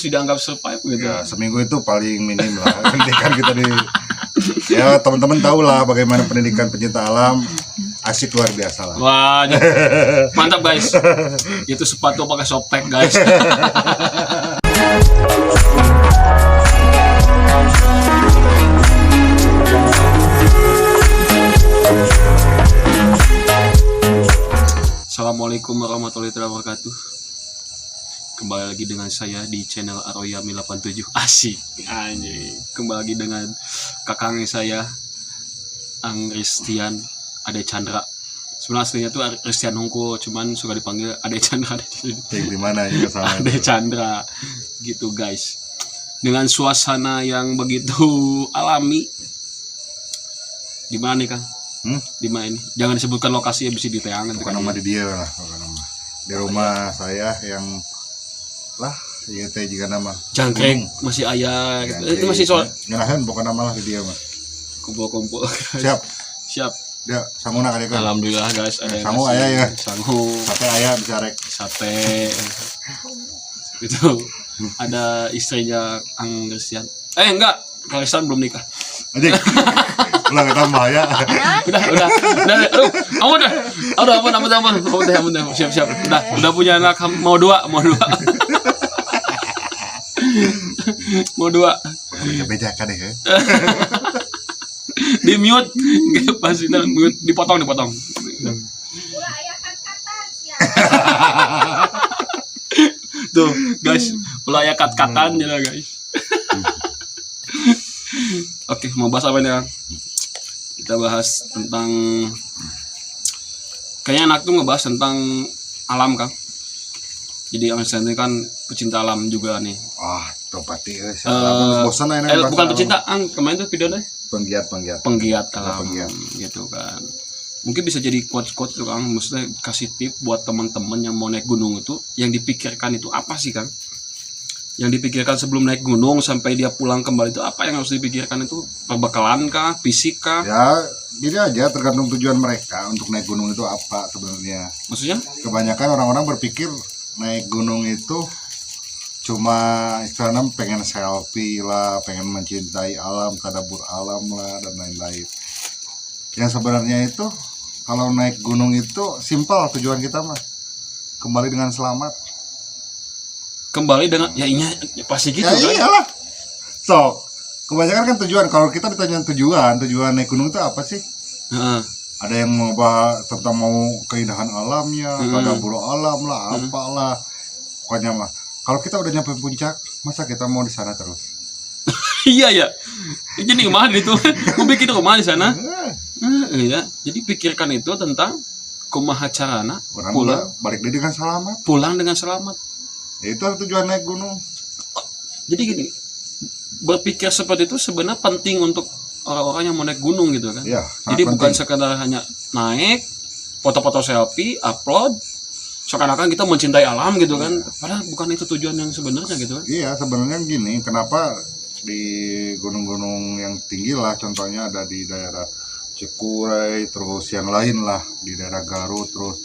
masih dianggap survive gitu. Ya, seminggu itu paling minim lah. Pendidikan kita di ya teman-teman tahu lah bagaimana pendidikan pecinta alam, asik luar biasa lah. Wah, mantap guys. Itu sepatu pakai softtek guys. Assalamualaikum warahmatullahi wabarakatuh. Kembali lagi dengan saya di channel Aroyami 87. Asik anjing. Kembali lagi dengan kakangnya saya Ang Ristian Ade Chandra. Sebenarnya aslinya tuh Ristian Hongko, cuman suka dipanggil Ade Chandra. Di mana juga sama. Ade Chandra gitu guys. Dengan suasana yang begitu alami. Di mana nih Kang? Di mana ini? Jangan disebutkan lokasi ya, bisa diteangan. Bukan nama di dia lah, bukan nama. Di rumah saya yang lah, iya teh juga nama. Jangkrik masih ayah gitu. Itu masih soal ngerahan bukan nama lah di dia mah. Kumpul-kumpul. Siap. Siap. Dia sanguna kali kan. Alhamdulillah guys, ada yang sangu kasih. ayah ya. Sangu. Sate ayah bisa rek. Sate. Itu ada istrinya Ang Ristian. Enggak, Kang Ristian belum nikah. Anjing. Ulah tambah ya. Udah. Aduh, ampun. Siap. Udah punya anak, mau dua. Mau dua. Bejakan deh. Di mute. Pasti mute, dipotong. Ulah ayah kat-katan siap. Tuh, guys, ulah ya kat-katan ya guys. Oke, mau bahas apa nih, Kang? Kita bahas tentang kayaknya enak tuh ngebahas tentang alam, Kang. Jadi Ang Ristian ini kan pecinta alam juga nih. Ah, topati bosan aja bukan pecinta, Ang, kemarin tuh videonya penggiat alam gitu kan. Mungkin bisa jadi quotes tuh, Kang. Maksudnya kasih tip buat teman-teman yang mau naik gunung itu, yang dipikirkan itu apa sih, Kang? Yang dipikirkan sebelum naik gunung sampai dia pulang kembali itu apa yang harus dipikirkan itu? Perbekalan kah? Fisik kah? Ya, gini aja tergantung tujuan mereka untuk naik gunung itu apa sebenarnya. Maksudnya? Kebanyakan orang-orang berpikir naik gunung itu cuma istilahnya pengen selfie lah, pengen mencintai alam, tadabur alam lah, dan lain-lain. Yang sebenarnya itu kalau naik gunung itu simpel tujuan kita mah kembali dengan selamat. Kembali dengan ya pasti gitu Ya kan? iyalah. So, kebanyakan kan tujuan. Kalau kita ditanya tujuan naik gunung itu apa sih? Ada yang mau bahas tentang mau keindahan alamnya, tadabur alam lah, apalah. Pokoknya mah. Kalau kita udah nyampe puncak, masa kita mau di sana terus? Iya ya. Jadi kemana itu? Mau bikin rumah di sana? Iya. Jadi pikirkan itu tentang kumaha carana pulang balik deh dengan selamat. Pulang dengan selamat. Itu tujuan naik gunung. Jadi gini, berpikir seperti itu sebenarnya penting untuk orang-orang yang mau naik gunung gitu kan. Ya, jadi bukan sekedar hanya naik, foto-foto selfie, upload, seakan-akan kita mencintai alam gitu kan. Padahal bukan itu tujuan yang sebenarnya gitu kan. Iya, sebenarnya gini, kenapa di gunung-gunung yang tinggi lah, contohnya ada di daerah Cikuray, terus yang lain lah, di daerah Garut, terus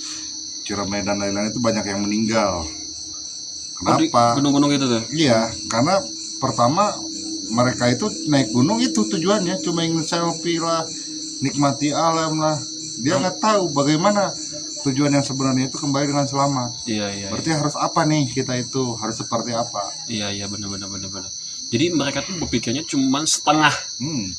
Ciremai dan lain-lain itu banyak yang meninggal. Kenapa? Gunung-gunung itu tuh? Iya, karena pertama mereka itu naik gunung itu tujuannya cuma ingin selfie lah, nikmati alam lah. Dia nggak tahu bagaimana tujuan yang sebenarnya itu kembali dengan selamat. Iya. Berarti harus apa nih kita itu? Harus seperti apa? Iya, benar. Jadi mereka tuh berpikirnya cuma setengah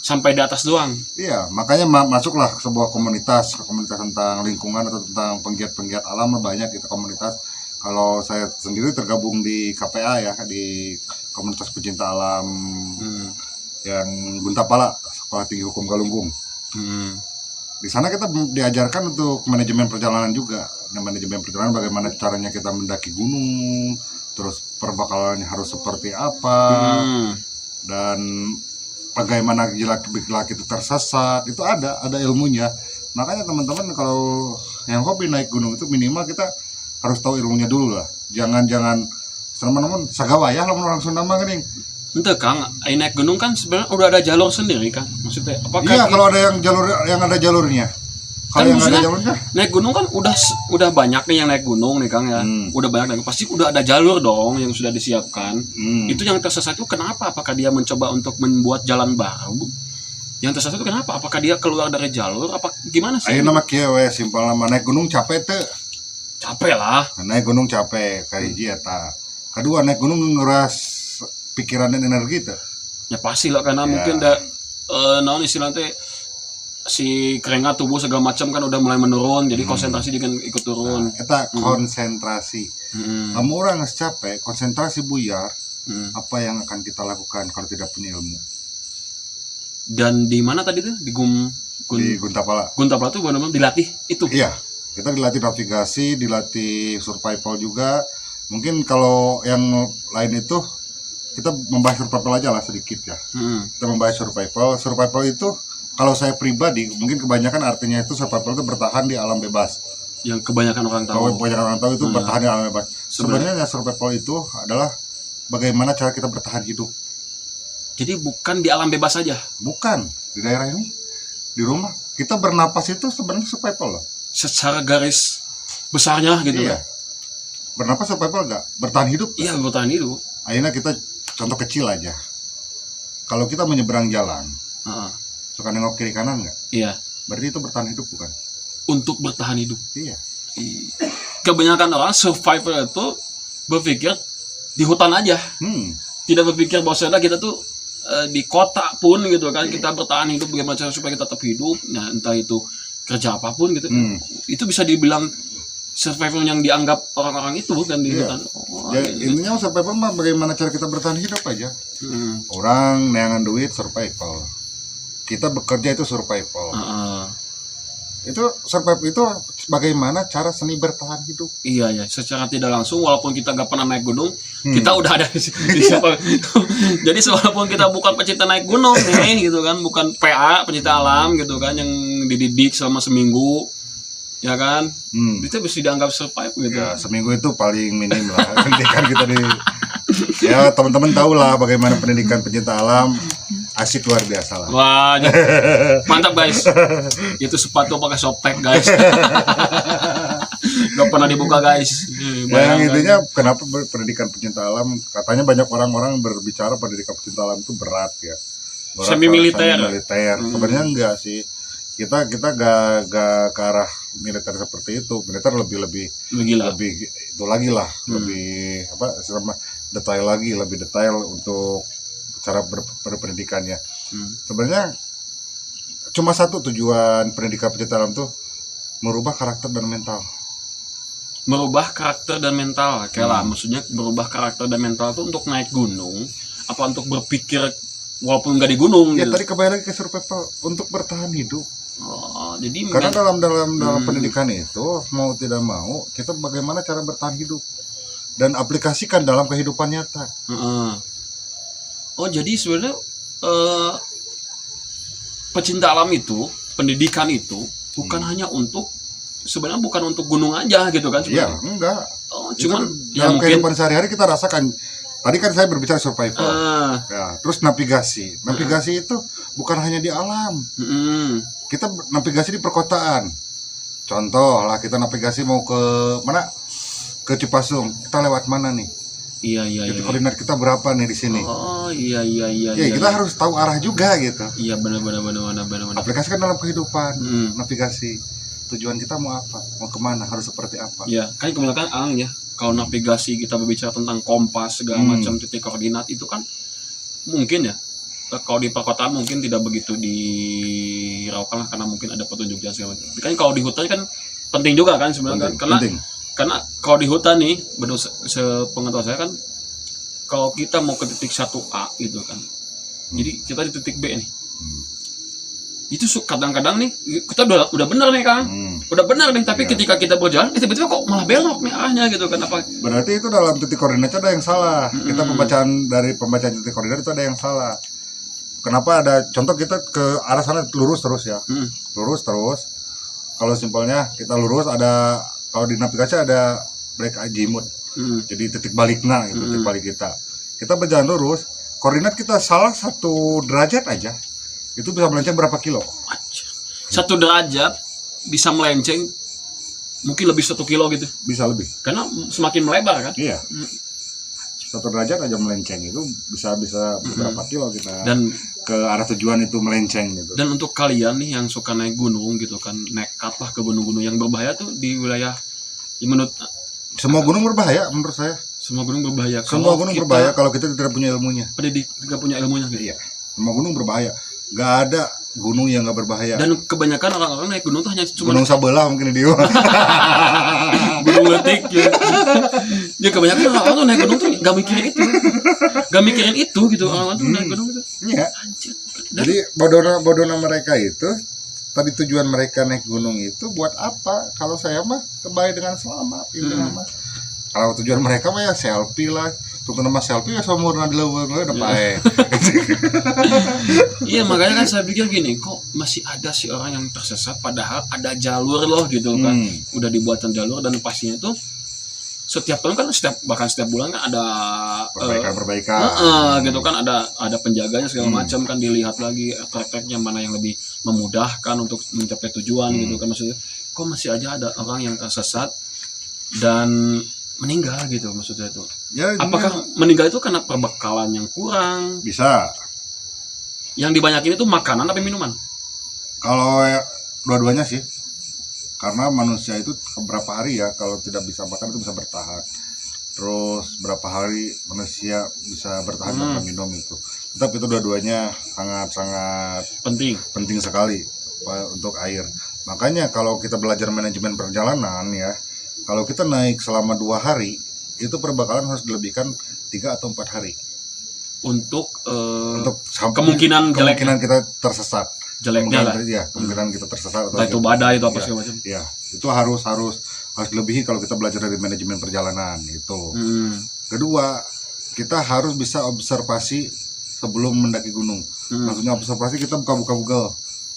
sampai di atas doang. Iya, makanya masuklah sebuah komunitas tentang lingkungan atau tentang penggiat alam banyak kita komunitas. Kalau saya sendiri tergabung di KPA ya, di komunitas pecinta alam yang Guntapala, Sekolah Tinggi Hukum Galunggung. Di sana kita diajarkan untuk manajemen perjalanan juga. Manajemen perjalanan bagaimana caranya kita mendaki gunung, terus perbekalannya harus seperti apa, dan bagaimana bila kita tersesat, itu ada ilmunya. Makanya teman-teman kalau yang hobi naik gunung itu minimal kita harus tahu ilmunya dulu lah. Jangan teman-teman sagawayah lah orang Sunda mah geuning. Ente Kang, naik gunung kan sebenarnya udah ada jalur sendiri kan. Maksudnya apakah iya, kalau ada yang ada jalurnya. Kan Kalau yang ada maksudnya jalurnya, naik gunung kan udah banyak nih yang naik gunung nih Kang ya. Udah banyak nih. Pasti udah ada jalur dong yang sudah disiapkan. Itu yang tersesat itu kenapa? Apakah dia mencoba untuk membuat jalan baru? Yang tersesat itu kenapa? Apakah dia keluar dari jalur? Apa gimana sih? ayo nama kieu we simpel nama naik gunung capek teu. Capek lah. Naik gunung capek ka hiji eta. Kedua naik gunung nguras pikiran dan energi teu. Ya pasti lah karena mungkin naon istilahnya teh si keringat tubuh segala macam kan udah mulai menurun, jadi konsentrasi juga ikut turun. Eta konsentrasi. Kamu orang geus capek, konsentrasi buyar, apa yang akan kita lakukan kalau tidak punya ilmu? Dan di mana tadi tuh? Di Di Guntapala. Guntapala tuh benar-benar dilatih itu. Iya, kita dilatih navigasi, dilatih survival juga. Mungkin kalau yang lain itu kita membahas survival aja lah sedikit ya. Kita membahas survival. Survival itu kalau saya pribadi mungkin kebanyakan artinya itu survival itu bertahan di alam bebas. Yang kebanyakan orang tahu. Kalau kebanyakan orang tahu itu bertahan di alam bebas. Sebenarnya survival itu adalah bagaimana cara kita bertahan hidup. Jadi bukan di alam bebas saja. Bukan di daerah ini, di rumah kita bernapas itu sebenarnya survival loh. Secara garis besarnya gitu. Iya. Bernapas survival enggak? Bertahan hidup? Iya, bertahan hidup. Akhirnya kita contoh kecil aja. Kalau kita menyeberang jalan, suka nengok kiri kanan nggak? Iya. Berarti itu bertahan hidup bukan? Untuk bertahan hidup. Iya. Kebanyakan orang survivor itu berpikir di hutan aja. Tidak berpikir bahwa kita tuh di kota pun gitu kan, kita bertahan hidup bagaimana cara supaya kita tetap hidup. Nah, entah itu kerja apapun gitu. Itu bisa dibilang survival yang dianggap orang-orang itu kan di hutan. Ya, intinya survival mah bagaimana cara kita bertahan hidup aja. Orang neangan duit survival. Kita bekerja itu survival. Itu survival itu bagaimana cara seni bertahan hidup. Iya ya, secara tidak langsung walaupun kita gak pernah naik gunung, kita udah ada di survival. Jadi walaupun kita bukan pecinta naik gunung nih gitu kan, bukan PA pecinta alam gitu kan yang dididik selama seminggu, ya kan, itu bisa dianggap survive gitu. Ya seminggu itu paling minim lah pendidikan kita di. Ya teman-teman tahu lah bagaimana pendidikan pecinta alam. Asik luar biasa lah. Wah, mantap guys. Itu sepatu pakai softtek guys. Gak pernah dibuka guys. Yang intinya kenapa pendidikan pecinta alam? Katanya banyak orang-orang berbicara pendidikan pecinta alam itu berat ya. Semi militer. Sebenarnya enggak sih. Kita gak ke arah militer seperti itu. Militer lebih itu lagi lah. Lebih apa? Lebih detail untuk cara berpendidikannya. Sebenarnya cuma satu tujuan pendidikan pecinta alam tuh merubah karakter dan mental. Merubah karakter dan mental, kayak lah. Maksudnya merubah karakter dan mental tuh untuk naik gunung, apa untuk berpikir walaupun nggak di gunung? Ya gitu. Tadi kembali lagi ke survival untuk bertahan hidup. Jadi karena dalam pendidikan itu mau tidak mau kita bagaimana cara bertahan hidup dan aplikasikan dalam kehidupan nyata. Jadi sebenarnya pecinta alam itu, pendidikan itu bukan hanya untuk sebenarnya bukan untuk gunung aja gitu kan sebenarnya. Iya, enggak. Cuman dalam kehidupan sehari-hari kita rasakan. Tadi kan saya berbicara survival. Ya, terus navigasi. Navigasi itu bukan hanya di alam. Kita navigasi di perkotaan. Contoh lah kita navigasi mau ke mana? Ke Cipasung. Kita lewat mana nih? Iya. Koordinat kita berapa nih di sini? Iya. Ya, kita harus tahu arah juga gitu. Iya, benar. Aplikasikan dalam kehidupan, navigasi. Tujuan kita mau apa? Mau kemana? Harus seperti apa? Iya, kan kebanyakan ya. Kalau navigasi kita berbicara tentang kompas segala macam titik koordinat itu kan mungkin ya. Kalau di perkotaan mungkin tidak begitu diraukan lah karena mungkin ada petunjuk jalan segala macam. Kan kalau di hutan kan penting juga kan sebenarnya karena kalau di hutan nih, menurut sepengetahuan saya kan, kalau kita mau ke titik 1A gitu kan, jadi kita di titik B nih, itu kadang-kadang nih kita udah benar nih kan, udah benar nih, tapi ketika kita berjalan, tiba-tiba kok malah belok nih arahnya gitu kan, apa? Berarti itu dalam titik koordinatnya ada yang salah. Kita pembacaan titik koordinat itu ada yang salah. Kenapa ada? Contoh kita ke arah sana lurus terus ya, lurus terus. Kalau simpelnya kita lurus ada. Kalau di navigasi ada break azimut, jadi titik baliknya gitu, titik balik kita berjalan lurus, koordinat kita salah 1 derajat aja, itu bisa melenceng berapa kilo? 1 derajat bisa melenceng mungkin lebih 1 kilo gitu. Bisa lebih. Karena semakin melebar kan. Iya. 1 derajat aja melenceng itu bisa beberapa kilo kita Dan ke arah tujuan itu melenceng gitu. Dan untuk kalian nih yang suka naik gunung gitu kan, nekat lah ke gunung-gunung yang berbahaya tuh di wilayah, ya menurut Semua gunung berbahaya menurut saya. semua gunung berbahaya. Semua gunung berbahaya kalau kita tidak punya ilmunya. Tidak punya ilmunya gitu. Iya. Semua gunung berbahaya. Gak ada gunung yang gak berbahaya. Dan kebanyakan orang-orang naik gunung tuh hanya cuma Gunung Sabelah mungkin di gunung letik ya. Ya kebanyakan orang tuh naik gunung tuh gak mikirin itu gitu, orang tuh naik gunung itu. Iya. Anjir. Jadi bodona mereka itu tadi tujuan mereka naik gunung itu buat apa? Kalau saya mah kebaik dengan selamat intinya mah. Kalau tujuan mereka mah ya selfie lah. Tuh nama selfie ya samurna di leuweung udah bae. Iya, makanya kan saya pikir gini, kok masih ada sih orang yang tersesat padahal ada jalur loh gitu kan. Udah dibuatan jalur dan pastinya tuh setiap tahun kan bahkan setiap bulan kan ada perbaikan gitu kan, ada penjaganya segala macam kan, dilihat lagi trek-treknya mana yang lebih memudahkan untuk mencapai tujuan gitu kan. Maksudnya kok masih aja ada orang yang tersesat dan meninggal gitu maksudnya itu. Ya, apakah meninggal itu karena perbekalan yang kurang? Bisa. Yang dibanyakin itu makanan atau minuman? Kalau dua-duanya sih. Karena manusia itu beberapa hari ya kalau tidak bisa makan itu bisa bertahan. Terus berapa hari manusia bisa bertahan tanpa minum itu. Tetap itu dua-duanya sangat-sangat penting sekali untuk air. Makanya kalau kita belajar manajemen perjalanan ya, kalau kita naik selama 2 hari, itu perbekalan harus dilebihkan 3 atau 4 hari. Untuk kemungkinan kita tersesat. Jeleknya lah. Ya, kemungkinan kita tersesat atau itu badai itu apa segala macam. Iya, itu harus dilebihi kalau kita belajar dari manajemen perjalanan itu. Kedua, kita harus bisa observasi sebelum mendaki gunung. Maksudnya observasi kita buka-buka Google.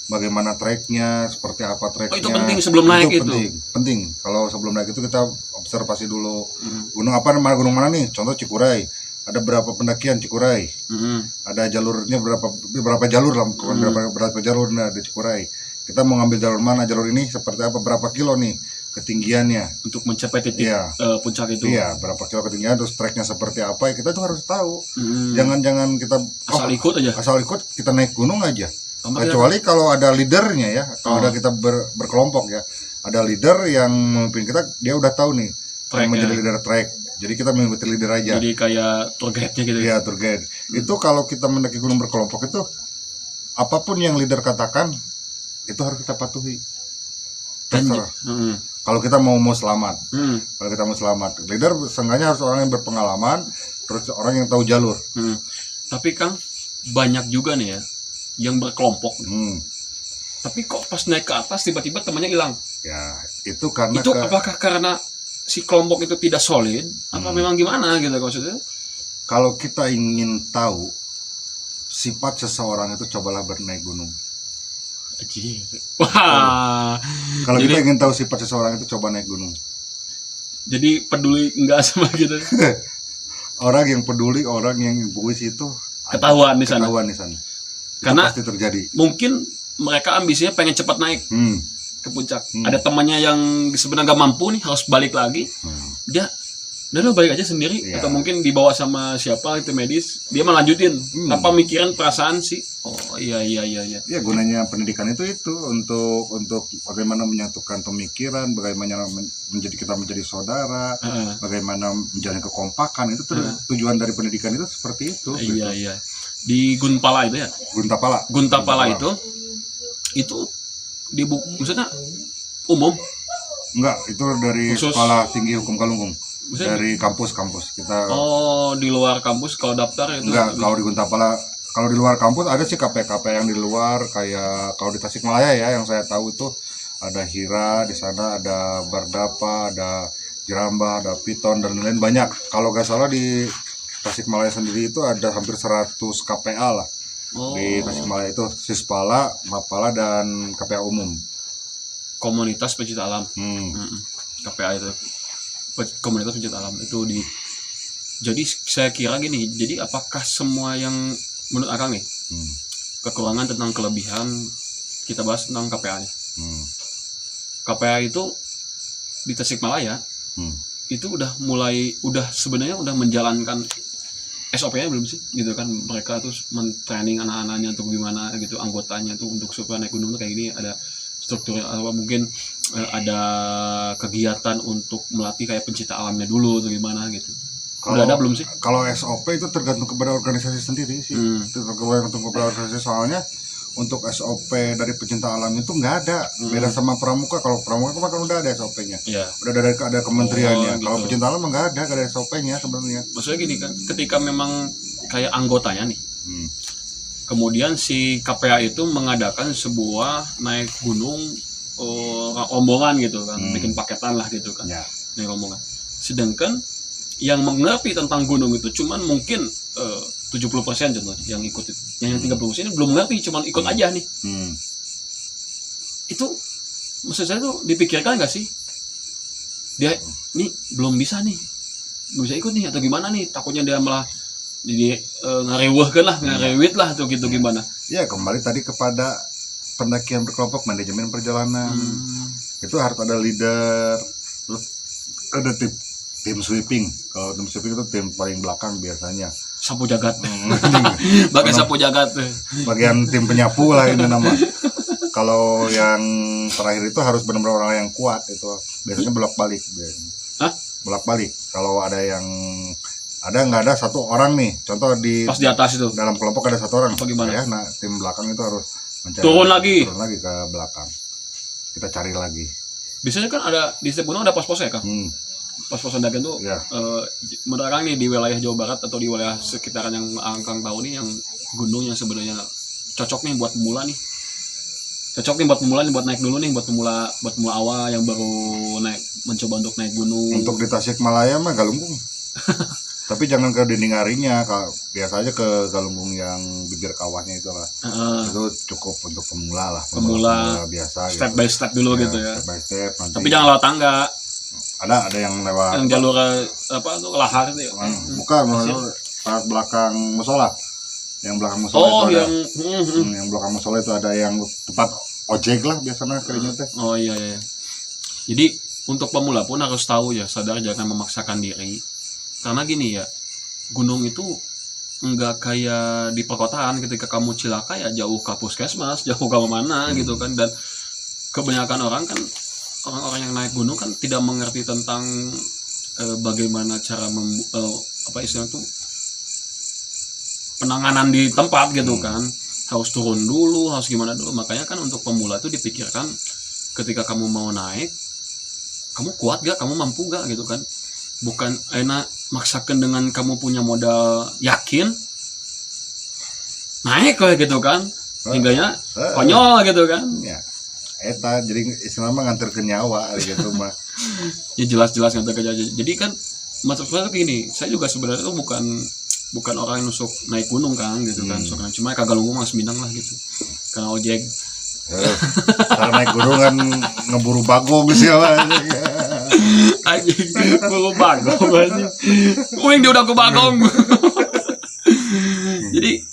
Bagaimana treknya, seperti apa treknya. Itu penting sebelum naik itu. Penting. Kalau sebelum naik itu kita observasi dulu. Gunung gunung mana nih? Contoh Cikuray. Ada berapa pendakian Cikuray? Ada jalurnya berapa jalur lah, berapa jalur di Cikuray. Kita mau ngambil jalur mana? Jalur ini seperti apa? Berapa kilo nih ketinggiannya untuk mencapai titik puncak itu? Iya, berapa kilo ketinggian, terus treknya seperti apa? Ya kita tuh harus tahu. Jangan kita asal ikut kita naik gunung aja. Kecuali kalau ada leadernya ya, kalau ada kita berkelompok ya, ada leader yang memimpin kita, dia udah tahu nih menjadi leader trek. Jadi kita mengikuti leader aja. Jadi kayak tour guide-nya gitu. Iya, tour guide. Itu kalau kita mendaki gunung berkelompok itu apapun yang leader katakan itu harus kita patuhi. Terserah. Kalau kita mau selamat. Kalau kita mau selamat, leader seenggaknya harus orang yang berpengalaman, terus orang yang tahu jalur. Tapi Kang, banyak juga nih ya yang berkelompok. Tapi kok pas naik ke atas tiba-tiba temannya hilang. Ya, itu karena apakah karena si kelompok itu tidak solid apa memang gimana gitu maksudnya? Kalau kita ingin tahu sifat seseorang itu, cobalah bernaik gunung. Wah. Kalau kita ingin tahu sifat seseorang itu, coba naik gunung. Jadi peduli enggak sama gitu. Orang yang peduli, orang yang egois itu ketahuan di sana. Karena pasti terjadi. Mungkin mereka ambisinya pengen cepat naik ke puncak. Ada temannya yang sebenarnya nggak mampu nih, harus balik lagi. Dia udah balik aja sendiri, atau mungkin dibawa sama siapa itu medis, dia melanjutin tanpa mikirin perasaan sih. Oh iya. Ya, gunanya pendidikan itu untuk bagaimana menyatukan pemikiran, bagaimana kita menjadi saudara, bagaimana menjalin kekompakan. Itu tujuan dari pendidikan itu seperti itu. Iya. Di Gunpala itu ya? Guntapala itu di maksudnya umum? Enggak, itu dari Sekolah Tinggi Hukum Galunggung. Maksudnya? Dari kampus kita. Oh, di luar kampus kalau daftar itu? Enggak, kalau di Guntapala, kalau di luar kampus ada sih KP yang di luar, kayak kalau di Tasikmalaya ya, yang saya tahu itu ada Hira di sana, ada Bardapa, ada Jirambah, ada Piton dan lain-lain banyak. Kalau nggak salah di Tasikmalaya sendiri itu ada hampir 100 KPA lah. Di Tasikmalaya itu Sispala, Mapala, dan KPA umum. Komunitas Pecinta Alam. KPA itu. Komunitas Pecinta Alam itu di. Jadi saya kira gini, jadi apakah semua yang menurut Akang nih kekurangan tentang kelebihan kita bahas tentang KPA nya. KPA itu di Tasikmalaya itu udah sebenarnya udah menjalankan SOP-nya belum sih gitu kan, mereka tuh men-training anak-anaknya untuk gimana gitu, anggotanya tuh untuk supaya naik gunung tuh kayak gini, ada struktur apa mungkin ada kegiatan untuk melatih kayak pencinta alamnya dulu atau gimana gitu. Udah ada belum sih? Kalau SOP itu tergantung kepada organisasi sendiri sih. Tergantung kepada organisasi, soalnya untuk SOP dari pecinta alam itu nggak ada. Beda sama pramuka. Kalau pramuka kan udah ada SOP-nya. Iya. Udah ada kementeriannya. Gitu. Kalau pecinta alam nggak ada SOP-nya sebenarnya. Maksudnya gini kan, ketika memang kayak anggotanya nih, kemudian si KPA itu mengadakan sebuah naik gunung rombongan gitu kan, bikin paketan lah gitu kan, naik rombongan. Sedangkan yang mengerti tentang gunung itu cuman mungkin 70% contohnya yang ikut itu. Yang 30% ini belum mengerti, cuman ikut aja nih. Itu maksud saya tuh dipikirkan nggak sih? Dia nih belum bisa ikut nih atau gimana nih? Takutnya dia malah jadi ngarewit lah atau gitu gimana? Ya kembali tadi kepada pendakian berkelompok, manajemen perjalanan. Itu harus ada leader, terus ada tim sweeping. Kalau tim sweeping itu tim paling belakang biasanya. Sapu jagat. Bagian sapu jagat. Bagian tim penyapu lah ini nama. Kalau yang terakhir itu harus benar-benar orang yang kuat itu. Biasanya bolak-balik. Bolak-balik. Kalau ada nggak ada satu orang nih. Contoh pas di atas itu. Dalam kelompok ada satu orang. Bagaimana? Ya, nah tim belakang itu harus turun lagi ke belakang. Kita cari lagi. Biasanya kan ada di setiap gunung ada pos-posnya kan. Pos-pos pendakian tuh menurut Akang nih di wilayah Jawa Barat atau di wilayah sekitaran yang Akang tahu nih, yang gunung yang sebenarnya cocok nih buat pemula nih. Cocok nih buat pemula nih, buat naik dulu nih, buat pemula awal yang baru mencoba untuk naik gunung. Untuk di Tasikmalaya mah Galunggung. Tapi jangan ke dinding harinya, biasa aja ke Galunggung yang bibir kawahnya itu lah. Itu cukup untuk pemula lah. Pemula biasa. Step by step dulu gitu ya. Step by step. Nanti tapi jangan lewat tangga. Ada yang lewat. Yang jalur apa tuh lahar itu ya? Bukan, pas belakang musola. Yang belakang musola itu ada. Yang belakang musola itu ada yang tempat ojek lah biasanya kayaknya teh. Oh iya. Jadi untuk pemula pun harus tahu ya, sadar jangan memaksakan diri. Karena gini ya, gunung itu enggak kayak di perkotaan, ketika kamu cilaka ya jauh ke puskesmas, jauh ke mana gitu kan. Dan kebanyakan orang yang naik gunung kan tidak mengerti tentang bagaimana cara penanganan di tempat gitu kan. Harus turun dulu, harus gimana dulu. Makanya kan untuk pemula itu dipikirkan ketika kamu mau naik, kamu kuat gak, kamu mampu gak gitu kan. Bukan enak maksakan dengan kamu punya modal yakin naik lah gitu kan, hingganya konyol gitu kan ya. Jadi istilahnya nganter ke nyawa gitu mah. Ya jelas nganter ke nyawa. Jadi kan maksud saya gini, saya juga sebenarnya tuh bukan orang yang nusuk naik gunung kan gitu kan. Cuma kagak Galunggung mas Minang lah gitu, karena ojek. Karena naik gunung kan ngeburu bagong sih lah. Anjing, buru bagong anjing. Uing dia udah ke bagong. Jadi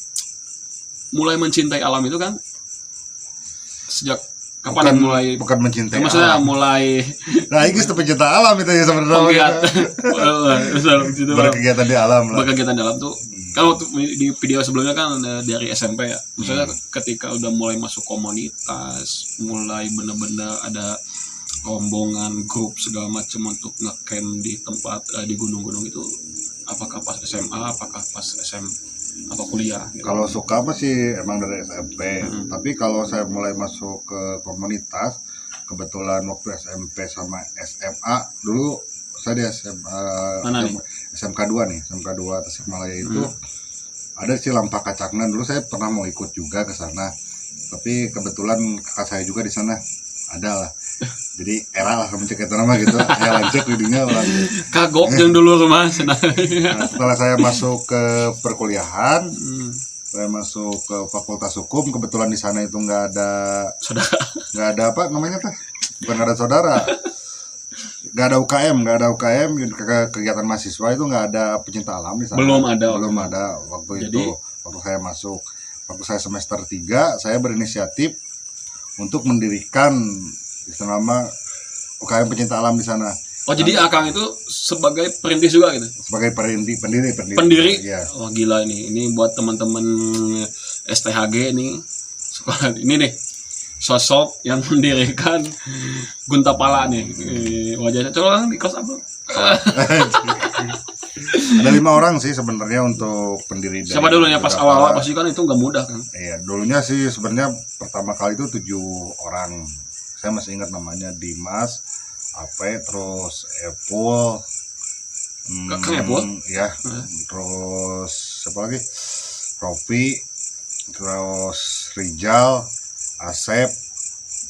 mulai mencintai alam itu kan sejak kapan bukan mencintai maksudnya alam. Mulai nah ini pecinta alam itu ya sebenarnya. Berkegiatan di alam lah. Berkegiatan di alam tuh kan waktu di video sebelumnya kan dari SMP ya. Maksudnya ketika udah mulai masuk komunitas, mulai bener-bener ada rombongan, grup segala macam untuk ngecamp di tempat di gunung-gunung itu, apakah pas SMA, apakah pas apa kuliah gitu. Kalau suka mah sih emang dari SMP. Tapi kalau saya mulai masuk ke komunitas, kebetulan waktu SMP sama SMA dulu saya di SMK 2 nih, SMK 2 Tasikmalaya itu ada sih Lampak Kacaknan. Dulu saya pernah mau ikut juga ke sana, tapi kebetulan kakak saya juga di sana ada lah. Jadi era lah kamu cek nama gitu, saya lancet videonya lah. Kagok yang dulu rumah. Nah, setelah saya masuk ke perkuliahan, saya masuk ke Fakultas Hukum. Kebetulan di sana itu nggak ada apa namanya tuh, bukan nggak ada saudara, nggak ada UKM, kegiatan mahasiswa itu nggak ada pecinta alam di sana. Belum ada waktu itu. Waktu saya masuk, waktu saya semester 3, saya berinisiatif untuk mendirikan selama UKM pecinta alam di sana. Oh jadi Akang itu sebagai perintis juga gitu? Sebagai pendiri. Pendiri? Ya. Wah gila ini buat teman-teman STHG nih sekolah ini nih sosok yang mendirikan Guntapala nih. Wajahnya coba di kelas apa? Ada 5 orang sih sebenarnya untuk pendiri. Siapa dulu ya pas awal-awal pasti kan itu nggak mudah kan? Iya, dulunya sih sebenarnya pertama kali itu 7 orang. Saya masih ingat namanya Dimas, Ape, terus Epul, Kang Epul? Ya, terus siapa lagi? Ropi, terus Rijal, Asep,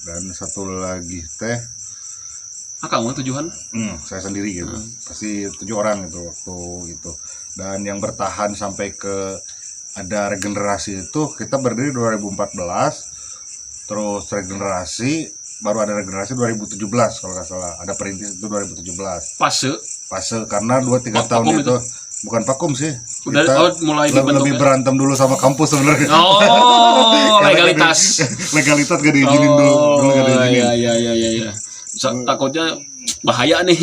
dan satu lagi teh. Akang mau tujuan? Saya sendiri gitu. Pasti 7 orang itu waktu itu. Dan yang bertahan sampai ke ada regenerasi itu kita berdiri 2014, terus regenerasi baru ada regenerasi 2017 kalau nggak salah. Ada perintis itu 2017. Fase karena 2-3 tahun itu bukan vakum sih. Udah mulai lebih berantem dulu sama kampus sebenarnya. Oh, legalitas. Legalitas gak diizinin dulu gak diizinin. Iya. Takutnya bahaya nih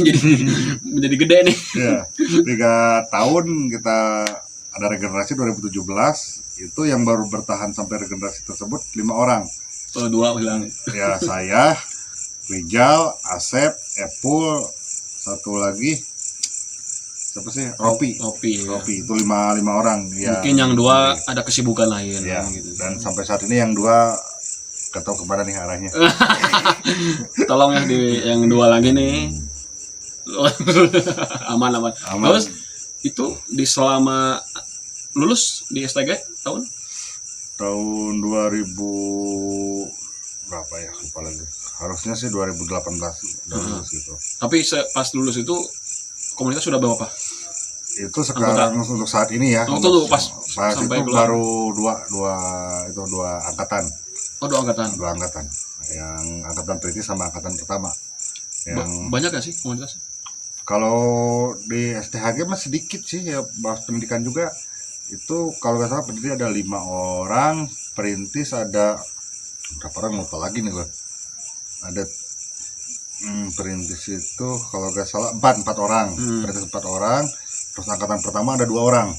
menjadi gede nih. Ya, 3 tahun kita ada regenerasi 2017 itu yang baru bertahan sampai regenerasi tersebut 5 orang. 2 bilang. Ya saya, Rijal, Asep, Epul, satu lagi siapa sih? Ropi itu 5 orang. Ya, mungkin yang 2 ada kesibukan lain. Ya, gitu. dan sampai saat ini yang 2 gak tahu kemana nih arahnya. Tolong ya yang 2 lagi nih. aman. Terus itu di selama lulus di STG tahun 2000 berapa ya, lupa lagi. Harusnya sih 2018 lulus gitu. Tapi pas lulus itu komunitas sudah berapa? Itu sekarang untuk saat ini ya. Itu pas sampai itu baru dua angkatan. Oh, 2 angkatan. 2 angkatan. Yang angkatan perintis sama angkatan pertama. Yang banyak gak sih komunitas? Kalau di STHG mah sedikit sih ya, bahas pendidikan juga. Itu kalau nggak salah pendiri ada 5 orang, perintis ada berapa orang lupa lagi nih gue. Ada perintis itu kalau nggak salah 4 orang, perintis 4 orang, terus angkatan pertama ada 2 orang.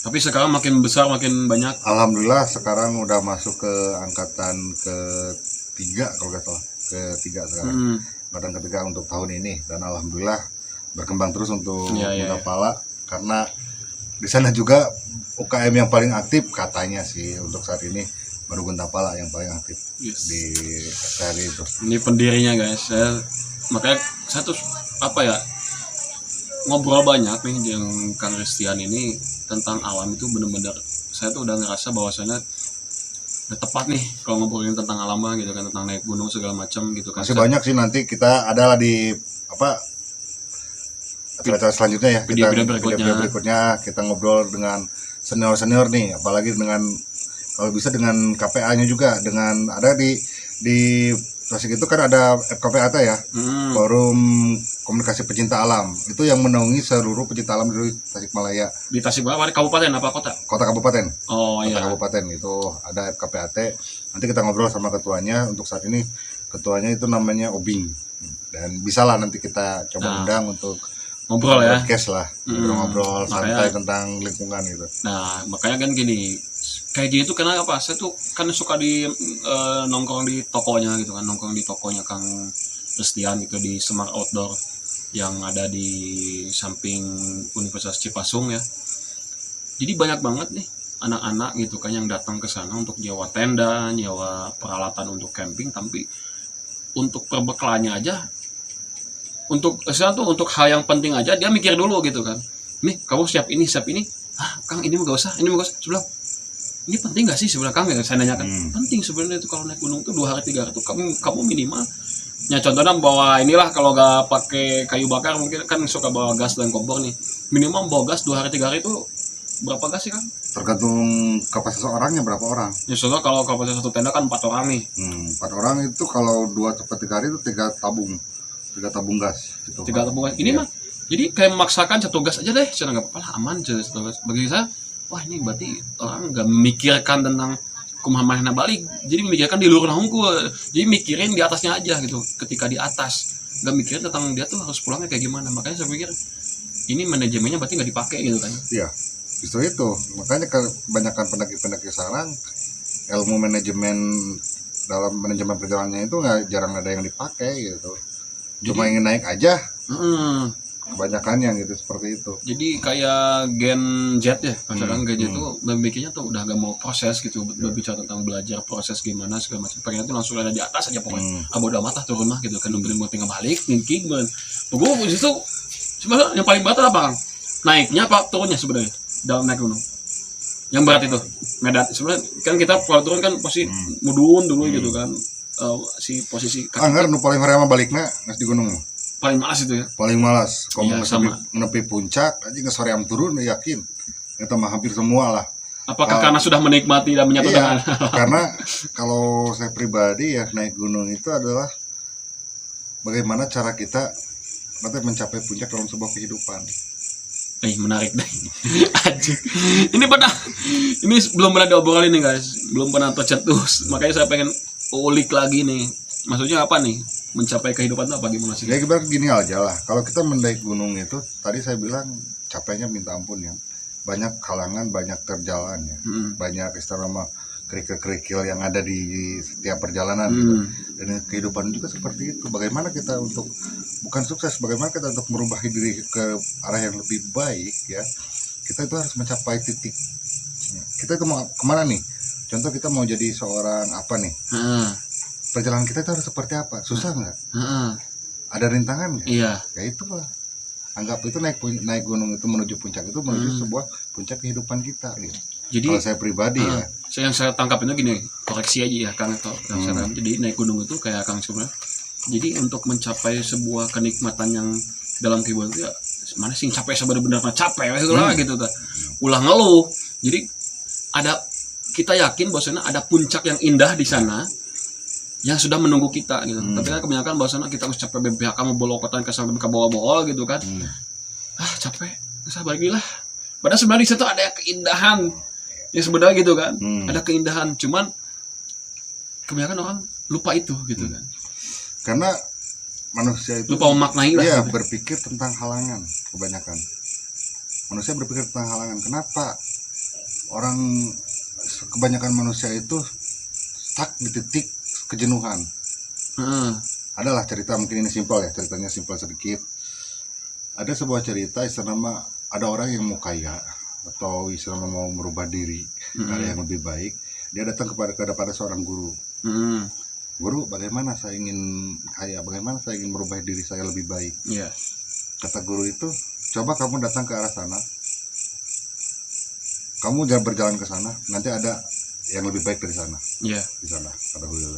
Tapi sekarang makin besar makin banyak. Alhamdulillah sekarang udah masuk ke angkatan ke-3 kalau nggak salah, ke-3 sekarang. Angkatan ke-3 untuk tahun ini, dan alhamdulillah berkembang terus untuk Guntapala karena di sana juga UKM yang paling aktif katanya sih untuk saat ini baru Guntapala yang paling aktif di STHG itu. Ini pendirinya guys. Makanya saya tuh ngobrol banyak nih yang Kang Christian ini tentang alam itu benar-benar saya tuh udah ngerasa bahwasannya udah tepat nih kalau ngobrolin tentang alam gitu kan, tentang naik gunung segala macam gitu kan. Masih banyak sih, nanti kita adalah di acara selanjutnya ya, video berikutnya kita ngobrol dengan senior nih, apalagi dengan kalau bisa dengan KPA-nya juga, dengan ada di Tasik itu kan ada FKPAT ya, Forum Komunikasi Pecinta Alam, itu yang menaungi seluruh pecinta alam di Tasikmalaya. Di Tasikmalaya kabupaten apa kota? Kota kabupaten. Oh kota iya. Kabupaten itu ada FKPAT. Nanti kita ngobrol sama ketuanya. Untuk saat ini ketuanya itu namanya Obing, dan bisalah nanti kita coba undang untuk ngobrol ya, podcast lah, ngobrol santai tentang lingkungan gitu. Nah makanya kan gini, kayak gini tuh kenapa saya tuh kan suka di nongkrong di tokonya gitu kan, nongkrong di tokonya Kang Christian itu di Smart Outdoor yang ada di samping Universitas Cipasung ya. Jadi banyak banget nih anak-anak gitu kan yang datang ke sana untuk nyewa tenda, nyewa peralatan untuk camping, tapi untuk perbekalannya aja, untuk hal yang penting aja dia mikir dulu gitu kan. Nih kamu siap ini, Kang ini mah gak usah, sebelah ini penting gak sih sebenarnya Kang? Saya nanyakan penting sebenarnya itu kalau naik gunung tuh 2 hari 3 hari tuh kamu minimal ya, contohnya bawa inilah, kalau gak pakai kayu bakar mungkin kan suka bawa gas dan kompor nih, minimal bawa gas 2 hari 3 hari itu berapa gas sih Kang? Tergantung kapasitas orangnya berapa orang ya, soalnya kalau kapasitas satu tenda kan 4 orang nih. 4 orang itu kalau 2-3 hari itu 3 tabung gas gitu. 3 tabung gas ini mah jadi kayak memaksakan 1 gas aja deh, saya nggak apa-apa lah, aman aja 1 gas. Bagi saya wah ini berarti orang nggak memikirkan tentang kumaha manehna balik, jadi memikirkan di luar hungkul, jadi mikirin di atasnya aja gitu. Ketika di atas nggak mikirin tentang dia tuh harus pulangnya kayak gimana. Makanya saya pikir ini manajemennya berarti nggak dipakai gitu kan. Iya, justru itu makanya kebanyakan pendaki-pendaki sekarang ilmu manajemen dalam manajemen perjalanannya itu jarang ada yang dipakai gitu. Cuma ingin naik aja. Kebanyakannya gitu seperti itu. Jadi kayak Gen Z ya, kadang Gen Z itu memikirnya tuh udah gak mau proses gitu, berbicara tentang belajar proses gimana segala macam. Pengen tuh langsung ada di atas aja pokoknya. Bodo amat lah turun mah gitu kan, nungguin mau tinggal balik, ngingking ben. Gue justru sebenarnya yang paling berat apa Kang? Naiknya apa turunnya sebenarnya dalam naik gunung? Yang berat itu medan. Sebenarnya kan kita kalau turun kan pasti mudun dulu gitu kan. Si posisi anggar nu paling harema baliknya ngas di gunung paling malas itu ya. Paling malas. Kalau Iya, menepi puncak aja nggak soream turun yakin. Itu mah hampir semua lah. Apakah karena sudah menikmati dan menyatu dengan karena kalau saya pribadi ya naik gunung itu adalah bagaimana cara kita nanti mencapai puncak dalam sebuah kehidupan. Menarik deh. Anjing. Ini belum pernah diobrolin nih guys, belum pernah tercetus. Makanya saya pengen ulik lagi nih. Maksudnya apa nih? Mencapai kehidupan itu apa gimana sih? Ya ibarat gini aja lah. Kalau kita mendaki gunung itu, tadi saya bilang capeknya minta ampun ya. Banyak halangan, banyak terjalan ya. Banyak istilah kerikil-kerikil yang ada di setiap perjalanan gitu. Dan kehidupan juga seperti itu. Bagaimana kita untuk bukan sukses, bagaimana kita untuk merubah diri ke arah yang lebih baik ya. Kita itu harus mencapai titik. Kita itu mau kemana nih? Contoh kita mau jadi seorang apa nih? Perjalanan kita itu harus seperti apa? Susah nggak? Ada rintangan nggak? Iya. Ya itulah. Anggap itu naik gunung itu menuju puncak itu menuju sebuah puncak kehidupan kita. Gitu. Jadi kalau saya pribadi ya. Yang saya tangkap itu gini, koreksi aja ya Kang atau jadi naik gunung itu kayak Kang sebenarnya. Jadi untuk mencapai sebuah kenikmatan yang dalam kehidupan itu ya mana sih capek sebenarnya capek lah gitu kan. Ulah ngeluh. Jadi kita yakin bahwasanya ada puncak yang indah di sana yang sudah menunggu kita gitu. Tapi kan kebanyakan bahwasanya kita harus capek BPHK mau bolokotan ke sampai ke bawah-bawah gitu kan. Capek, usah balik lah. Padahal sebenarnya di situ ada keindahan. Ya sebenarnya gitu kan. Ada keindahan, cuman kebanyakan orang lupa itu gitu kan. Karena manusia itu lupa memaknai lah. Iya, gitu. berpikir tentang halangan kebanyakan. Manusia berpikir tentang halangan. Kenapa kebanyakan manusia itu stuck di titik kejenuhan. Adalah cerita, mungkin ini simpel ya, ceritanya simpel sedikit. Ada sebuah cerita istilahnya ada orang yang mau kaya atau istilahnya mau merubah diri ada yang lebih baik. Dia datang kepada seorang guru. Guru, bagaimana saya ingin kaya, bagaimana saya ingin merubah diri saya lebih baik. Kata guru itu, coba kamu datang ke arah sana, kamu jangan berjalan ke sana, nanti ada yang lebih baik dari sana. Di sana, kata guru.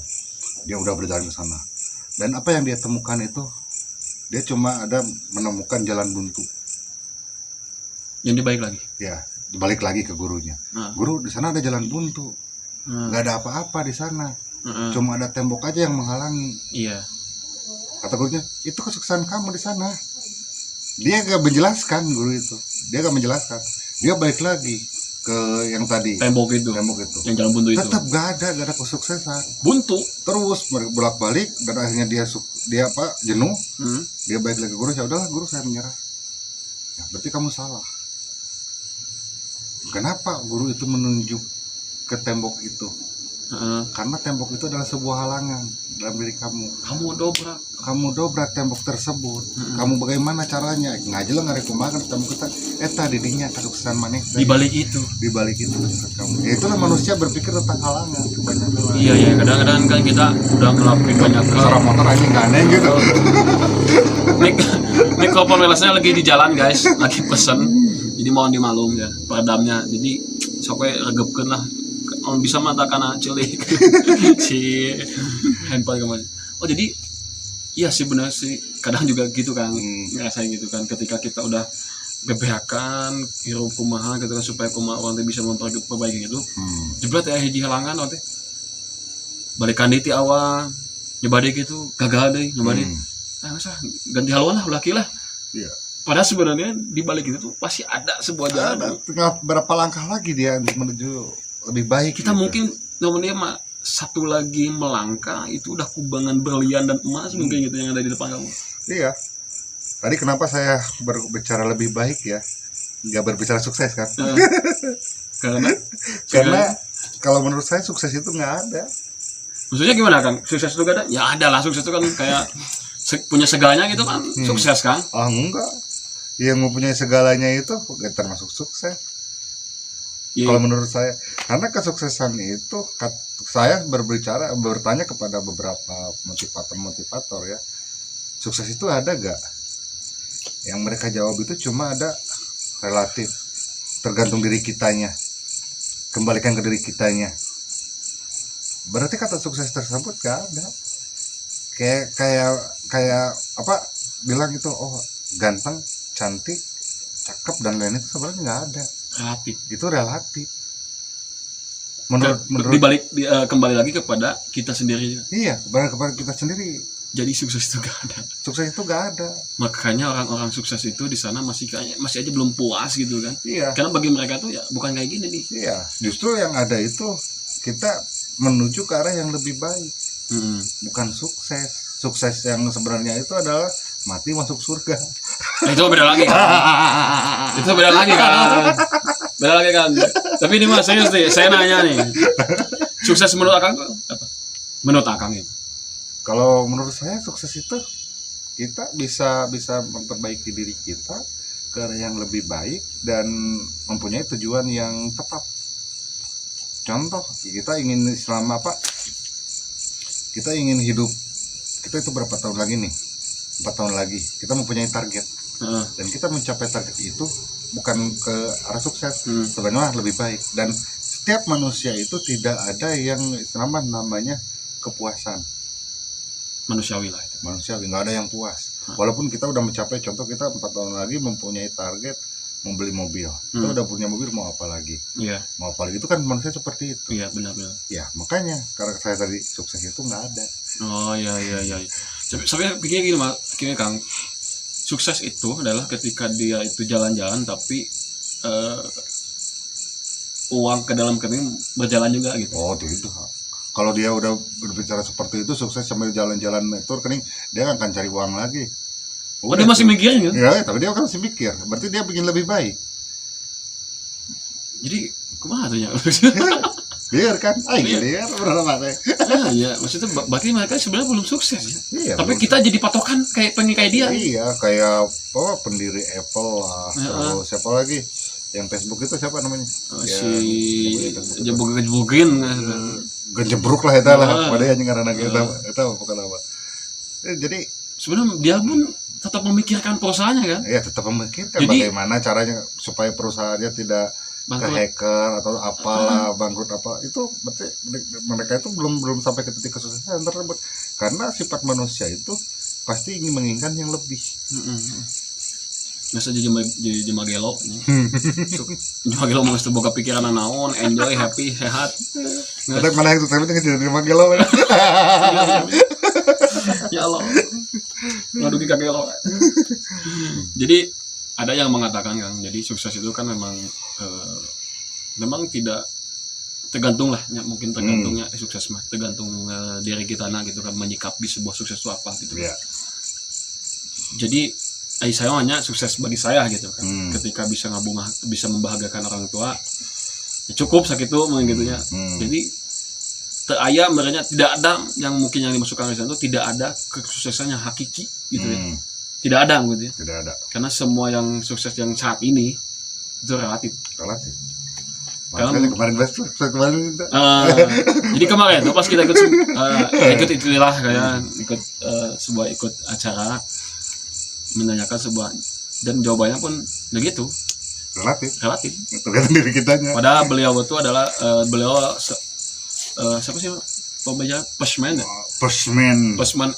Dia udah berjalan ke sana. Dan apa yang dia temukan itu, dia cuma menemukan jalan buntu. Yang dibalik lagi. Ya, balik lagi ke gurunya. Guru, di sana ada jalan buntu. Nggak ada apa-apa di sana. Cuma ada tembok aja yang menghalangi. Kata gurunya, itu kesuksesan kamu di sana. Dia gak menjelaskan, guru itu. Dia gak menjelaskan. Dia balik lagi ke yang tadi. Tembok itu. Yang jalan buntu itu. Tetap gak ada kesuksesan. Buntu. Terus bolak-balik dan akhirnya dia jenuh. Dia balik lagi ke guru, ya udahlah guru, saya menyerah. Ya, berarti kamu salah. Kenapa guru itu menunjuk ke tembok itu? Karena tembok itu adalah sebuah halangan dalam diri kamu. Kamu dobrak tembok tersebut. Kamu bagaimana caranya? Ngajelang ngarekumakan tembok kita. Didinya kesuksesan maneh. Di balik itu kesuksesan kamu. Ya itulah manusia berpikir tentang halangan kebanyakan. Iya, kadang-kadang kan kita udah ngelakuin banyak suara motor aja nggak aneh gitu. Mikrofon wirelessnya lagi di jalan guys, lagi pesen. Jadi mohon dimaklum ya peredamnya. Jadi sokwe regepkeun lah. On bisa matakan cilik si handphone kemarin. Jadi iya sih benar sih, kadang juga gitu kan ngerasain gitu kan ketika kita udah bebehakan hirup kumaha gitu kan supaya kumaha orang bisa memperbaiki gitu. Jebret ya hiji halangan nanti balikan di awal nyoba deh gitu gagal deh nyoba deh. Masa ganti haluan lah laki lah. Iya. Padahal sebenarnya di balik itu tuh pasti ada sebuah jalan. Tinggal berapa langkah lagi dia untuk menuju lebih baik. Kita gitu. Mungkin namun dia mah satu lagi melangkah itu udah kubangan berlian dan emas mungkin gitu yang ada di depan kamu. Iya. Tadi kenapa saya berbicara lebih baik ya? Nggak berbicara sukses kan? Karena Karena kalau menurut saya sukses itu nggak ada. maksudnya gimana Kang? Sukses itu gak ada? Ya ada lah, sukses itu kan kayak punya segalanya gitu kan sukses Kang. Ah enggak. Yang mempunyai segalanya itu nggak termasuk sukses. Iya. Kalau menurut saya, karena kesuksesan itu saya bertanya kepada beberapa motivator ya, sukses itu ada gak? Yang mereka jawab itu cuma ada relatif, tergantung diri kitanya, kembalikan ke diri kitanya. Berarti kata sukses tersebut gak ada. Kayak apa? Bilang itu, oh ganteng, cantik, cakep dan lain itu sebenarnya nggak ada. Relatif. Itu relatif. Menurut kembali lagi kepada kita sendiri. iya, kepada kita sendiri. Jadi sukses itu gak ada. Sukses itu gak ada. Makanya orang-orang sukses itu di sana masih aja belum puas gitu kan. Iya. Karena bagi mereka tuh ya bukan kayak gini nih. Iya, justru yang ada itu kita menuju ke arah yang lebih baik. Bukan sukses. Sukses yang sebenarnya itu adalah mati masuk surga. Nah, itu beda lagi kan. Itu beda lagi kan. Beda lagi kan. Tapi ini mas serius nih, saya nanya nih. Sukses menurut Akang tuh apa? Menurut Akang itu. Kalau menurut saya sukses itu kita bisa memperbaiki diri kita ke arah yang lebih baik dan mempunyai tujuan yang tepat. Contoh, kita ingin selama apa? Kita ingin hidup, kita itu berapa tahun lagi nih? 4 tahun lagi. Kita mempunyai target. Dan kita mencapai target itu bukan ke arah sukses, sebenarnya lebih baik. Dan setiap manusia itu tidak ada yang namanya kepuasan. Manusiawi lah itu. Manusiawi, nggak ada yang puas. Walaupun kita udah mencapai, contoh kita 4 tahun lagi mempunyai target membeli mobil. Kita udah punya mobil, mau apa lagi? Iya. Mau apa lagi? Itu kan manusia seperti itu. Iya benar-benar. Ya makanya karena saya tadi sukses itu nggak ada. Oh iya. Sampai pikirnya gini mas, kini Kang, sukses itu adalah ketika dia itu jalan-jalan tapi uang ke dalam rekening berjalan juga gitu. Oh tidak. Kalau dia udah berbicara seperti itu, sukses sambil jalan-jalan itu rekening, dia akan cari uang lagi. Oh dia masih mikirin gitu? Ya, tapi dia kan masih mikir. Berarti dia bikin lebih baik. Jadi kemana tuh ya? Biar kan, dia pernah mati. Nah, ya maksudnya berarti mereka sebenarnya belum sukses ya. Iya, tapi belum. kita jadi patokan pengen kayak dia. Iya, kayak pendiri Apple lah. Terus siapa lagi? Yang Facebook itu siapa namanya? Si jebugin Genjebruk lah itu lah. Pada yang ngaranna kita bukan apa. Jadi sebenarnya dia pun tetap memikirkan perusahaannya kan? Iya, tetap memikirkan Jadi, bagaimana caranya supaya perusahaannya tidak ke hacker atau apalah bangkrut apa. Itu berarti mereka itu belum sampai ke titik kesuksesan tersebut. Karena sifat manusia itu pasti ingin menginginkan yang lebih. Biasa jadi magelo. Magelo mau boga pikiran naon, enjoy, happy, sehat. Ada mana yang tapi jadi magelo. Ya Allah. Ngadugi kagelo. Jadi ada yang mengatakan Kang, jadi sukses itu kan memang tidak tergantung lah, ya, mungkin tergantungnya sukses mah tergantung diri kita gitu kan menyikapi sebuah sukses itu apa gitu. Yeah. Jadi saya hanya sukses bagi saya gitu kan, ketika bisa bisa membahagiakan orang tua, ya cukup sakitu mungkin gitunya. Jadi ayah mereka tidak ada yang mungkin yang dimasukkan ke sana itu tidak ada kesuksesan yang hakiki gitu ya. Tidak ada gitu ya. Tidak ada. Karena semua yang sukses yang saat ini itu relatif. Makanya kemarin jadi kemarin tuh pas kita ikut itulah kayak ikut acara menanyakan sebuah dan jawabannya pun begitu. Relatif. Tergantung diri kitanya. Padahal beliau itu adalah siapa sih pembaca Postman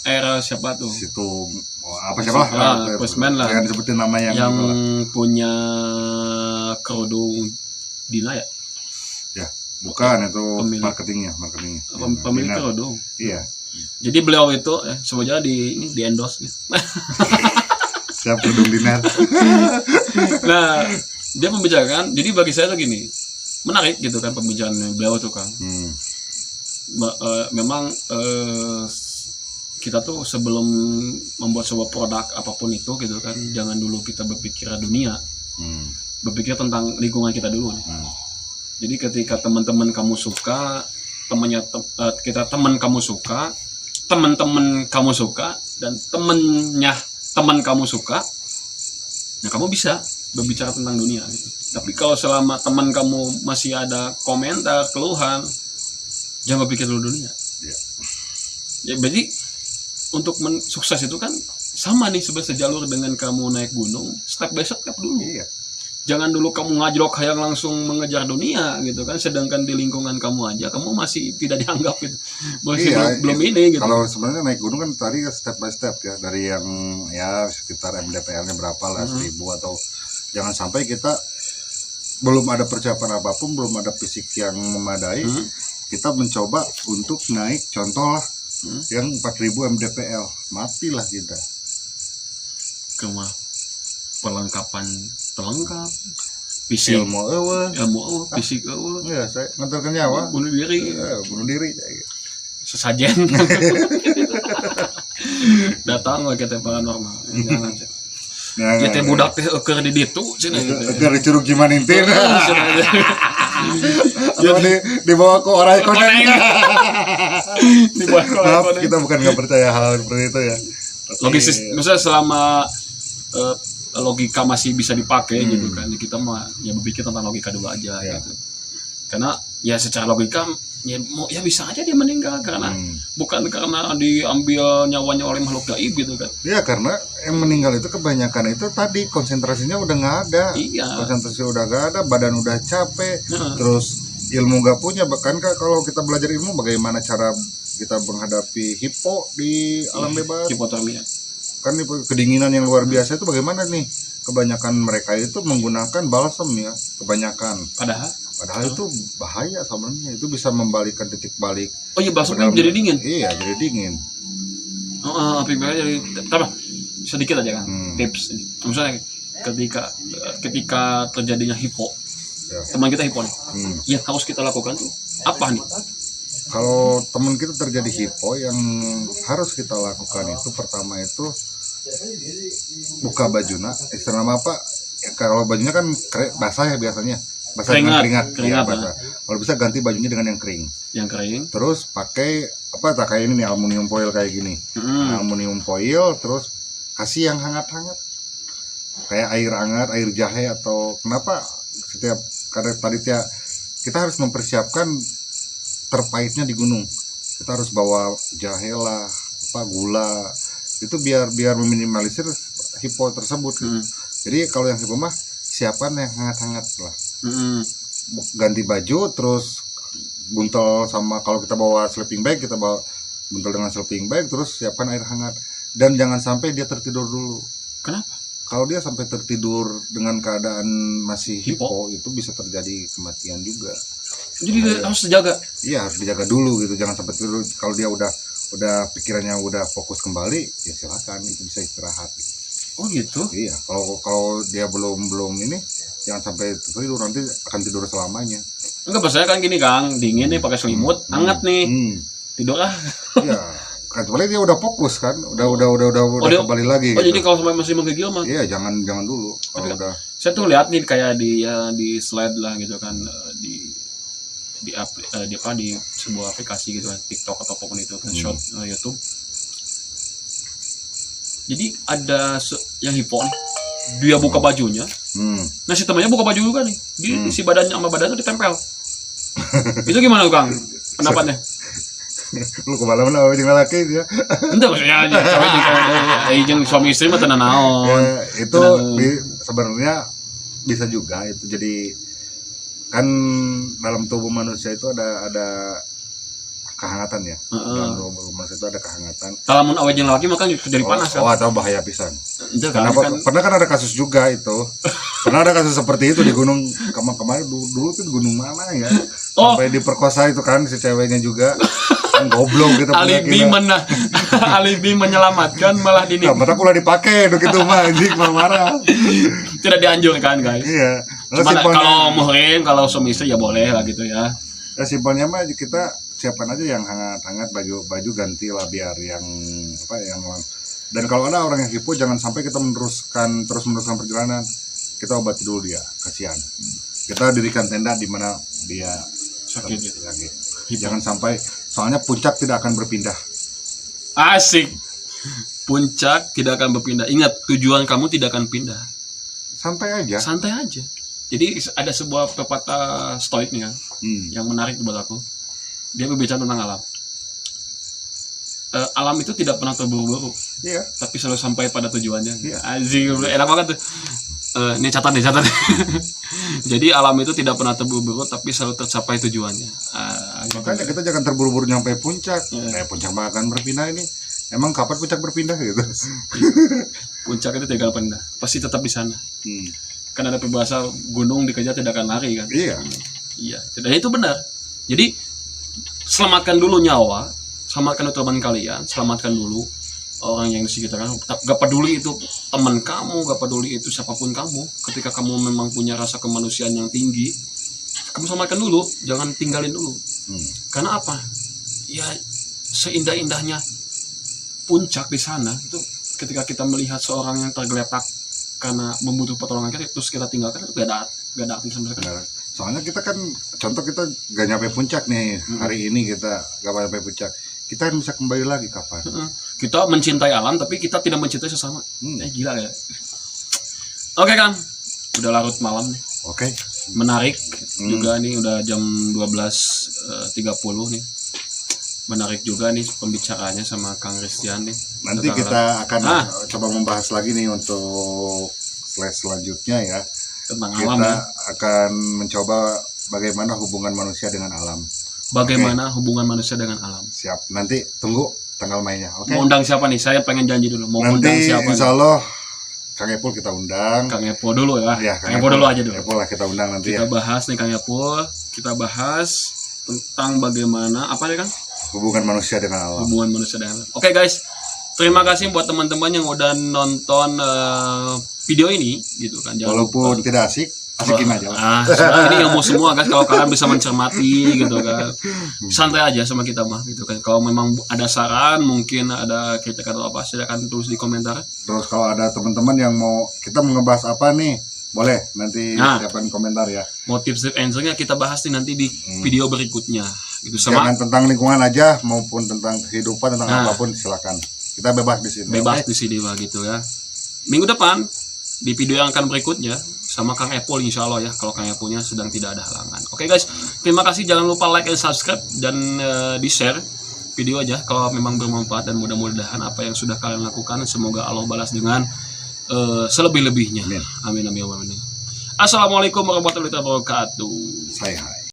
era siapa tuh? Situ apa siapa lah? Postman lah. Yang disebutin nama yang punya kerudung Dina ya? Ya, bukan itu pemilik. marketingnya. Pemilik kerudung. Iya. Jadi beliau itu semuanya di endorse gitu. Siap kerudung Dinar. Nah, dia membicarakan. Jadi bagi saya tuh gini, menarik gitu kan pembicaraan beliau tuh Kang. memang kita tuh sebelum membuat sebuah produk apapun itu gitu kan, jangan dulu kita berpikir dunia, berpikir tentang lingkungan kita dulu. Jadi ketika teman-teman kamu suka, teman kamu suka, teman-teman kamu suka, dan temennya teman kamu suka, nah kamu bisa berbicara tentang dunia gitu. Tapi kalau selama teman kamu masih ada komentar, keluhan, jangan berpikir dulu dunia. Ya berarti untuk sukses itu kan sama nih sebenarnya sejalur dengan kamu naik gunung, step by step dulu. Jangan dulu kamu ngajrok yang langsung mengejar dunia gitu kan, sedangkan di lingkungan kamu aja kamu masih tidak dianggap gitu, masih belum ini gitu. Kalau sebenarnya naik gunung kan tadi step by step ya, dari yang ya sekitar MDPL-nya berapa lah, 1000 atau jangan sampai kita belum ada persiapan apapun, belum ada fisik yang memadai, kita mencoba untuk naik contoh lah yang 4000 MDPL, matilah kita. Kemah perlengkapan terlengkap, fisik ilmu fisik ya saya ngantarkan nyawa, bunuh diri sesajen. Datang lagi kita paranormal, jangan kita budak teh eker di ditu cenah eker di curug Cimanintin atau dibawa ke orang ekonomi. Maaf, kita bukan nggak percaya hal seperti itu ya. Logis, misalnya selama logika masih bisa dipakai gitu kan, kita mah ya berpikir tentang logika dulu aja gitu. Karena ya secara logika ya bisa aja dia meninggal karena bukan karena diambil nyawanya oleh makhluk gaib gitu kan. Ya karena yang meninggal itu kebanyakan itu tadi konsentrasinya udah nggak ada. Konsentrasi udah nggak ada, badan udah capek, terus ilmu nggak punya. Bahkan kalau kita belajar ilmu bagaimana cara kita menghadapi hipo di alam bebas, hipotermia kan kedinginan yang luar biasa itu bagaimana nih, kebanyakan mereka itu menggunakan balsem ya, kebanyakan padahal itu bahaya sebenarnya, itu bisa membalikan titik balik. Oh iya, balsem jadi dingin. Iya, jadi dingin. Api bakar jadi apa, sedikit aja kan tips misalnya ketika terjadinya hipo, teman kita hipo nih, yang harus kita lakukan tuh apa nih? Kalau teman kita terjadi hipo, yang harus kita lakukan itu pertama itu buka bajunya, istilah apa? Kalau bajunya kan basah ya biasanya, basah dengan keringat. Basah. Kalau bisa ganti bajunya dengan yang kering. Terus pakai kayak ini nih, aluminium foil kayak gini. Aluminium foil, terus kasih yang hangat-hangat. Kayak air hangat, air jahe atau kenapa karena tadi kita harus mempersiapkan terpahitnya di gunung. Kita harus bawa jahe lah, gula, itu biar meminimalisir hipo tersebut. Jadi kalau yang hipo mah siapkan yang hangat-hangat lah. Ganti baju, terus buntel, sama kalau kita bawa sleeping bag, kita bawa buntel dengan sleeping bag, terus siapkan air hangat. Dan jangan sampai dia tertidur dulu. Kenapa? Kalau dia sampai tertidur dengan keadaan masih hipo, itu bisa terjadi kematian juga. Jadi harus dijaga. Iya, harus dijaga dulu gitu, jangan sampai tidur. Kalau dia udah pikirannya udah fokus kembali, ya silakan, itu bisa istirahat. Oh gitu. Iya, kalau dia belum ini, jangan sampai tidur, nanti akan tidur selamanya. Enggak, saya kan gini Kang, dingin nih pakai selimut, hangat nih. Tidur lah. Iya. Kan sebenarnya dia udah fokus kan, udah kembali lagi. Oh gitu. Jadi kalau sampai masih menggigil mah? Iya, jangan dulu. Kalau udah. Saya tuh lihat nih kayak di slide lah gitu kan, di sebuah aplikasi gitu kan, TikTok atau apapun itu kan, short YouTube. Jadi ada yang hipo nih, dia buka bajunya. Nah si temannya buka baju juga nih, si badannya sama badannya ditempel. Itu gimana Kang pendapatnya? Lu kemana-mana jeung lalaki dia. Entah maksudnya jeung suami istri mah tenan naon. Ya, itu sebenarnya bisa juga itu. Jadi kan dalam tubuh manusia itu ada kehangatan ya. Dalam tubuh manusia itu ada kehangatan. Kalau mun awe jeung lalaki mah kan jadi panas kan. Oh, atau bahaya pisan. Pernah kan ada kasus juga itu. Pernah ada kasus seperti itu di gunung kemarin dulu tuh gunung mana ya? Sampai diperkosa itu kan si ceweknya juga. Goblok gitu. Alibi menyelamatkan malah dini. Nah, mata kula dipakai begitu mah anjing marah. Tidak dianjurkan guys. Iya. Cuma kalau muhrim, kalau suami istri ya boleh lah gitu ya. Ya simpelnya mah kita siapkan aja yang hangat-hangat, baju ganti lah biar yang dan kalau ada orang yang hipo jangan sampai kita terus meneruskan perjalanan. Kita obati dulu dia, kasihan. Kita dirikan tenda di mana dia sakit. Jangan sampai, soalnya puncak tidak akan berpindah. Asik. Puncak tidak akan berpindah. Ingat, tujuan kamu tidak akan pindah. Santai aja. Jadi ada sebuah pepatah stoik nih kan, yang menarik buat aku. Dia berbicara tentang alam. Alam itu tidak pernah terburu-buru, tapi selalu sampai pada tujuannya. Anjing, enak banget tuh. Ini catat. Jadi alam itu tidak pernah terburu-buru, tapi selalu tercapai tujuannya. Makanya kita jangan terburu-buru nyampe puncak. Puncak mah akan berpindah ini. Emang kapan puncak berpindah gitu? Puncak itu tidak akan pindah, pasti tetap di sana. Kan ada peribahasa gunung dikejar tidak akan lari kan? Iya. Dan itu benar. Jadi selamatkan dulu nyawa. Selamatkan teman kalian, selamatkan dulu orang yang di sekitar kamu. Gak peduli itu teman kamu, gak peduli itu siapapun kamu. Ketika kamu memang punya rasa kemanusiaan yang tinggi, kamu selamatkan dulu, jangan tinggalin dulu. Karena apa? Ya seindah-indahnya puncak di sana itu ketika kita melihat seorang yang tergeletak karena membutuhkan pertolongan kita, terus kita tinggalkan, itu gak ada arti sama sekali. Soalnya kita kan, contoh kita gak nyampe puncak nih, hari ini kita gak nyampe puncak. Kita bisa kembali lagi kapan? Kita mencintai alam, tapi kita tidak mencintai sesama. Gila ya. Oke Kang, udah larut malam nih. Oke. Menarik juga nih, udah jam 12.30 nih. Menarik juga nih pembicaraannya sama Kang Christian nih. Nanti kita akan coba membahas lagi nih untuk selanjutnya ya. Tentang kita alam ya. Akan mencoba bagaimana hubungan manusia dengan alam. Bagaimana hubungan manusia dengan alam. Siap, nanti tunggu tanggal mainnya. Mau undang siapa nih? Saya pengen janji dulu. Mau undang siapa? Insya Allah Kang Epul kita undang. Kang Epul dulu ya. Kang Epul dulu aja dulu. Epul lah kita undang nanti. Kita bahas nih Kang Epul. Kita bahas tentang bagaimana apa ya Kang? Hubungan manusia dengan alam. Hubungan manusia dengan alam. Oke guys, terima kasih buat teman-teman yang udah nonton video ini gitu kan. Jangan walaupun tidak asik. Asikin aja lah. Ini ilmu semua guys, kalau kalian bisa mencermati gitu kan. Santai aja sama kita mah gitu kan. Kalau memang ada saran, mungkin ada kritikan atau apa, silakan tulis di komentar. Terus kalau ada teman-teman yang mau kita ngebahas apa nih, boleh nanti siapkan komentar ya. Mau tips and answer-nya kita bahas nih nanti di video berikutnya. Gitu sama. Jangan tentang lingkungan aja maupun tentang kehidupan, tentang apapun silakan. Kita bebas di sini. Bebas di sini lah gitu ya. Minggu depan di video yang akan berikutnya sama Kang Epul insya Allah ya, kalau Kang Epulnya sedang tidak ada halangan. Oke guys, terima kasih, jangan lupa like and subscribe dan di share video aja kalau memang bermanfaat, dan mudah-mudahan apa yang sudah kalian lakukan semoga Allah balas dengan selebih-lebihnya. Amin amin amin. Assalamualaikum warahmatullahi wabarakatuh. Saya